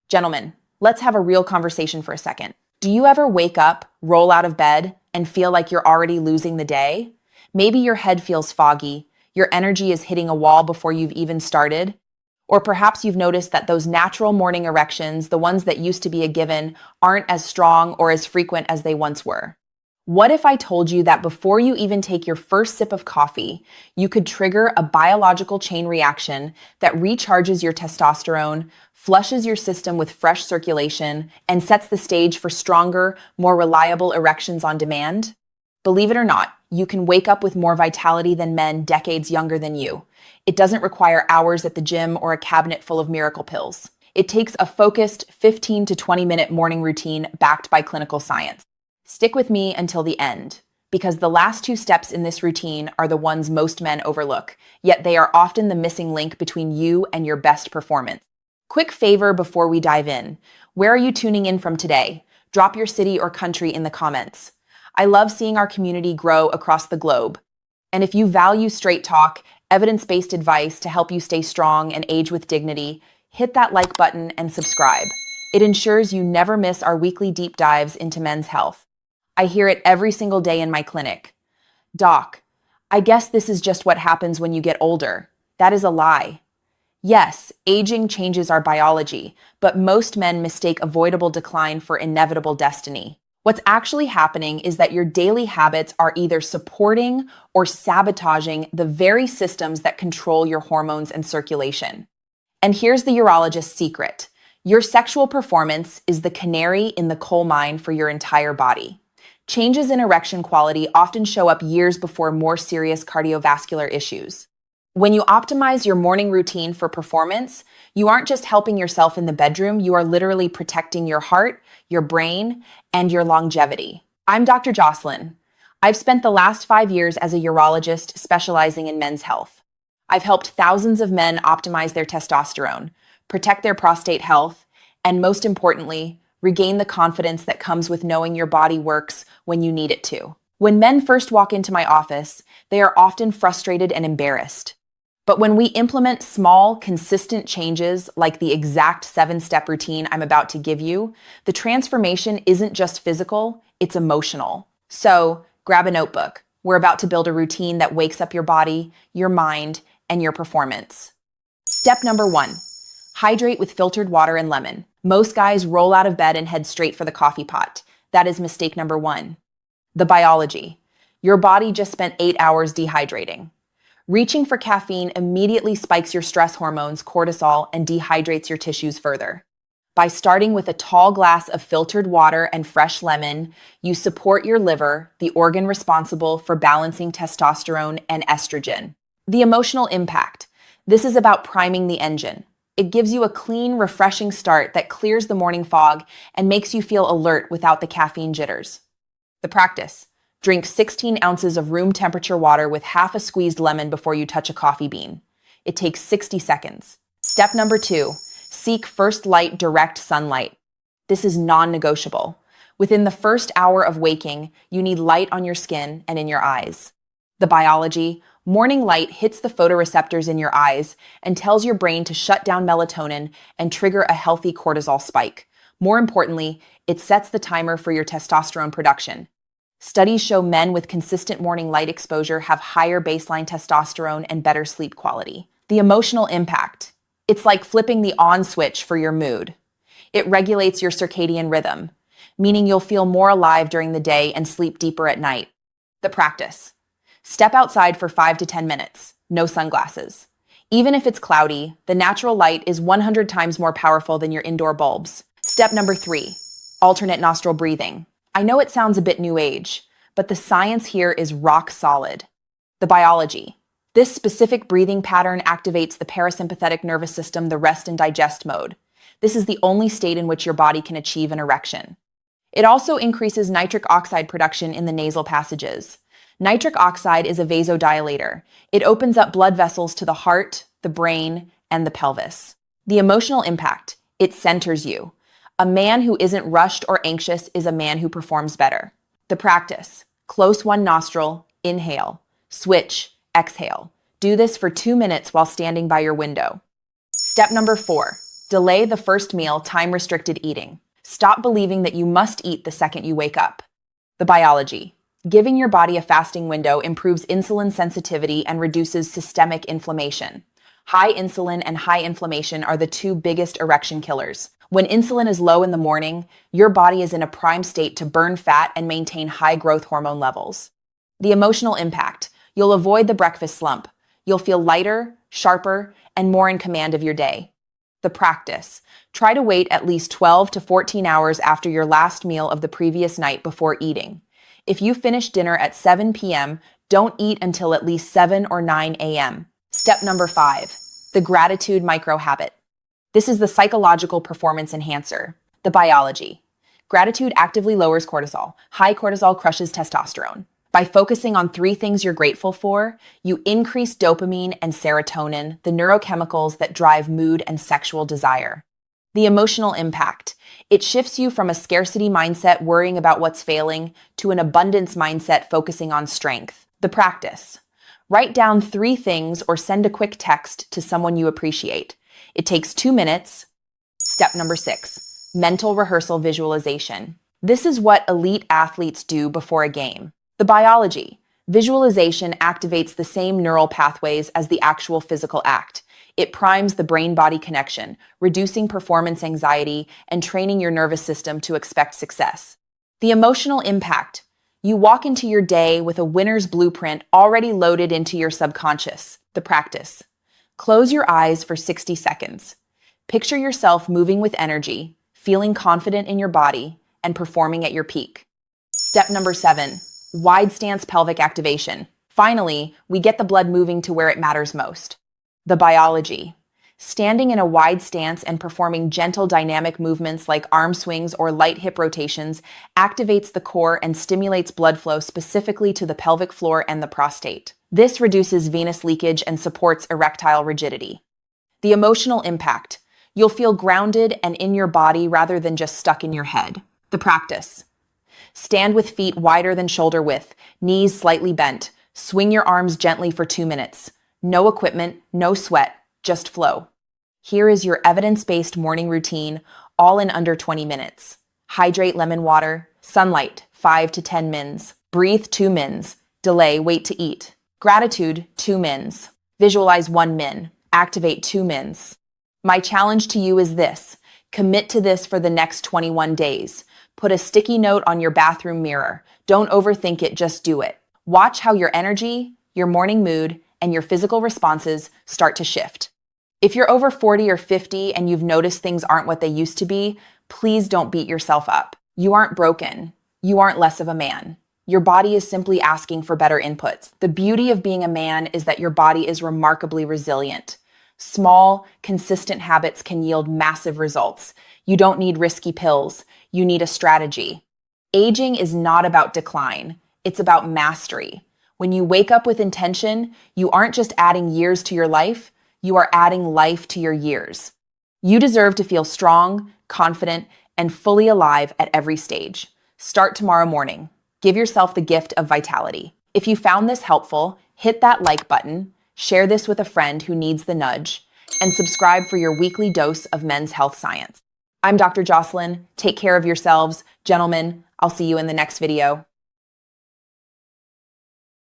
Gentlemen, let's have a real conversation for a second. Do you ever wake up, roll out of bed, and feel like you're already losing the day? Maybe your head feels foggy, your energy is hitting a wall before you've even started, or perhaps you've noticed that those natural morning erections, the ones that used to be a given, aren't as strong or as frequent as they once were. What if I told you that before you even take your first sip of coffee, you could trigger a biological chain reaction that recharges your testosterone, flushes your system with fresh circulation, and sets the stage for stronger, more reliable erections on demand? Believe it or not, you can wake up with more vitality than men decades younger than you. It doesn't require hours at the gym or a cabinet full of miracle pills. It takes a focused 15 to 20-minute morning routine backed by clinical science. Stick with me until the end, because the last two steps in this routine are the ones most men overlook, yet they are often the missing link between you and your best performance. Quick favor before we dive in. Where are you tuning in from today? Drop your city or country in the comments. I love seeing our community grow across the globe. And if you value straight talk, evidence-based advice to help you stay strong and age with dignity, hit that like button and subscribe. It ensures you never miss our weekly deep dives into men's health. I hear it every single day in my clinic. Doc, I guess this is just what happens when you get older. That is a lie. Yes, aging changes our biology, but most men mistake avoidable decline for inevitable destiny. What's actually happening is that your daily habits are either supporting or sabotaging the very systems that control your hormones and circulation. And here's the urologist's secret. Your sexual performance is the canary in the coal mine for your entire body. Changes in erection quality often show up years before more serious cardiovascular issues. When you optimize your morning routine for performance, you aren't just helping yourself in the bedroom, you are literally protecting your heart, your brain, and your longevity. I'm Dr. Jocelyn. I've spent the last 5 years as a urologist specializing in men's health. I've helped thousands of men optimize their testosterone, protect their prostate health, and most importantly, regain the confidence that comes with knowing your body works when you need it to. When men first walk into my office, they are often frustrated and embarrassed. But when we implement small, consistent changes like the exact 7-step routine I'm about to give you, the transformation isn't just physical, it's emotional. So grab a notebook. We're about to build a routine that wakes up your body, your mind, and your performance. Step number 1, hydrate with filtered water and lemon. Most guys roll out of bed and head straight for the coffee pot. That is mistake number 1. The biology. Your body just spent 8 hours dehydrating. Reaching for caffeine immediately spikes your stress hormones, cortisol, and dehydrates your tissues further. By starting with a tall glass of filtered water and fresh lemon, you support your liver, the organ responsible for balancing testosterone and estrogen. The emotional impact. This is about priming the engine. It gives you a clean, refreshing start that clears the morning fog and makes you feel alert without the caffeine jitters. The practice. Drink 16 ounces of room temperature water with half a squeezed lemon before you touch a coffee bean. It takes 60 seconds. Step number 2, seek first light direct sunlight. This is non-negotiable. Within the first hour of waking, you need light on your skin and in your eyes. The biology, morning light hits the photoreceptors in your eyes and tells your brain to shut down melatonin and trigger a healthy cortisol spike. More importantly, it sets the timer for your testosterone production. Studies show men with consistent morning light exposure have higher baseline testosterone and better sleep quality. The emotional impact. It's like flipping the on switch for your mood. It regulates your circadian rhythm, meaning you'll feel more alive during the day and sleep deeper at night. The practice. Step outside for 5 to 10 minutes. No sunglasses. Even if it's cloudy, the natural light is 100 times more powerful than your indoor bulbs. Step number 3, alternate nostril breathing. I know it sounds a bit new age, but the science here is rock solid. The biology. This specific breathing pattern activates the parasympathetic nervous system, the rest and digest mode. This is the only state in which your body can achieve an erection. It also increases nitric oxide production in the nasal passages. Nitric oxide is a vasodilator. It opens up blood vessels to the heart, the brain, and the pelvis. The emotional impact. It centers you. A man who isn't rushed or anxious is a man who performs better. The practice. Close one nostril, inhale. Switch, exhale. Do this for 2 minutes while standing by your window. Step number 4, Delay the first meal, time-restricted eating. Stop believing that you must eat the second you wake up. The biology. Giving your body a fasting window improves insulin sensitivity and reduces systemic inflammation. High insulin and high inflammation are the two biggest erection killers. When insulin is low in the morning, your body is in a prime state to burn fat and maintain high growth hormone levels. The emotional impact. You'll avoid the breakfast slump. You'll feel lighter, sharper, and more in command of your day. The practice. Try to wait at least 12 to 14 hours after your last meal of the previous night before eating. If you finish dinner at 7 p.m., don't eat until at least 7 or 9 a.m. Step number 5, the gratitude micro-habit. This is the psychological performance enhancer. The biology. Gratitude actively lowers cortisol. High cortisol crushes testosterone. By focusing on 3 things you're grateful for, you increase dopamine and serotonin, the neurochemicals that drive mood and sexual desire. The emotional impact. It shifts you from a scarcity mindset worrying about what's failing to an abundance mindset focusing on strength. The practice. Write down 3 things or send a quick text to someone you appreciate. It takes 2 minutes. Step number 6, mental rehearsal visualization. This is what elite athletes do before a game. The biology. Visualization activates the same neural pathways as the actual physical act. It primes the brain-body connection, reducing performance anxiety and training your nervous system to expect success. The emotional impact. You walk into your day with a winner's blueprint already loaded into your subconscious. The practice. Close your eyes for 60 seconds. Picture yourself moving with energy, feeling confident in your body, and performing at your peak. Step number 7. Wide stance pelvic activation. Finally, we get the blood moving to where it matters most. The biology. Standing in a wide stance and performing gentle dynamic movements like arm swings or light hip rotations activates the core and stimulates blood flow specifically to the pelvic floor and the prostate. This reduces venous leakage and supports erectile rigidity. The emotional impact. You'll feel grounded and in your body rather than just stuck in your head. The practice. Stand with feet wider than shoulder width, knees slightly bent. Swing your arms gently for 2 minutes. No equipment, no sweat, just flow. Here is your evidence-based morning routine, all in under 20 minutes. Hydrate lemon water, sunlight, 5 to 10 mins. Breathe 2 mins. Delay, wait to eat. Gratitude, 2 mins. Visualize 1 min. Activate 2 mins. My challenge to you is this. Commit to this for the next 21 days. Put a sticky note on your bathroom mirror. Don't overthink it, just do it. Watch how your energy, your morning mood, and your physical responses start to shift. If you're over 40 or 50 and you've noticed things aren't what they used to be, please don't beat yourself up. You aren't broken. You aren't less of a man. Your body is simply asking for better inputs. The beauty of being a man is that your body is remarkably resilient. Small, consistent habits can yield massive results. You don't need risky pills. You need a strategy. Aging is not about decline. It's about mastery. When you wake up with intention, you aren't just adding years to your life, you are adding life to your years. You deserve to feel strong, confident, and fully alive at every stage. Start tomorrow morning. Give yourself the gift of vitality. If you found this helpful, hit that like button, share this with a friend who needs the nudge, and subscribe for your weekly dose of men's health science. I'm Dr. Jocelyn. Take care of yourselves. Gentlemen, I'll see you in the next video.